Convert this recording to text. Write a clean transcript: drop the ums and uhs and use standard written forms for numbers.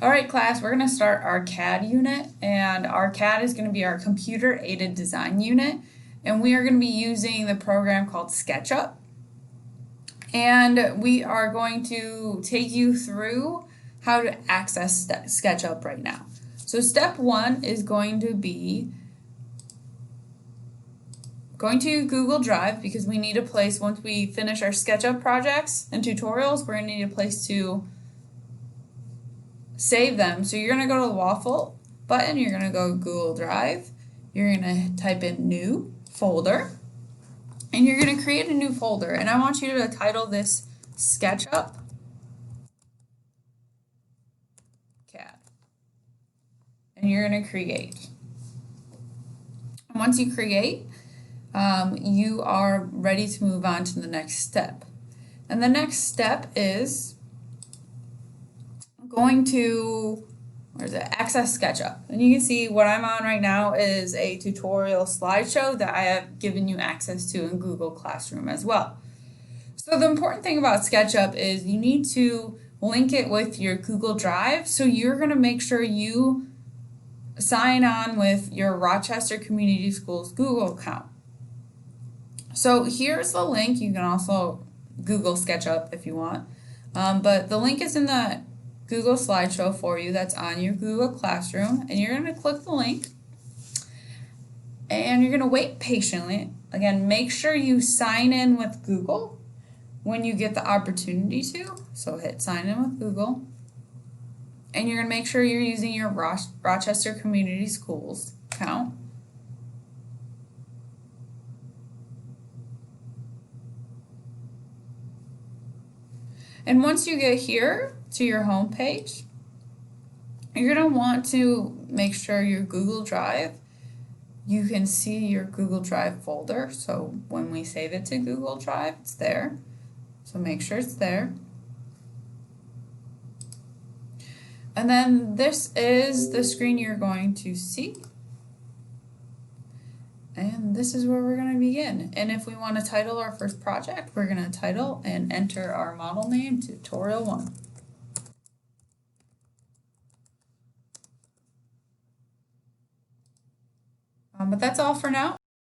All right, class, we're going to start our CAD unit, and our CAD is going to be our computer aided design unit, and we are going to be using the program called SketchUp. And we are going to take you through how to access SketchUp right now. So step one is going to be going to Google Drive, because we need a place once we finish our SketchUp projects and tutorials. We're going to need a place to save them. So you're going to go to the waffle button, you're going to go Google Drive, you're going to type in new folder, and you're going to create a new folder. And I want you to title this SketchUp CAD. And you're going to create. And once you create, you are ready to move on to the next step. And the next step is going to, access SketchUp. And you can see what I'm on right now is a tutorial slideshow that I have given you access to in Google Classroom as well. So the important thing about SketchUp is you need to link it with your Google Drive. So you're going to make sure you sign on with your Rochester Community Schools Google account. So here's the link. You can also Google SketchUp if you want, but the link is in the Google slideshow for you that's on your Google Classroom, and you're going to click the link and you're going to wait patiently. Again, make sure you sign in with Google when you get the opportunity to. So hit sign in with Google, and you're going to make sure you're using your Rochester Community Schools account. And once you get here to your home page, you're going to want to make sure your Google Drive, you can see your Google Drive folder. So when we save it to Google Drive, it's there. So make sure it's there. And then this is the screen you're going to see. And this is where we're going to begin. And if we want to title our first project, we're going to title and enter our model name, Tutorial 1. But that's all for now.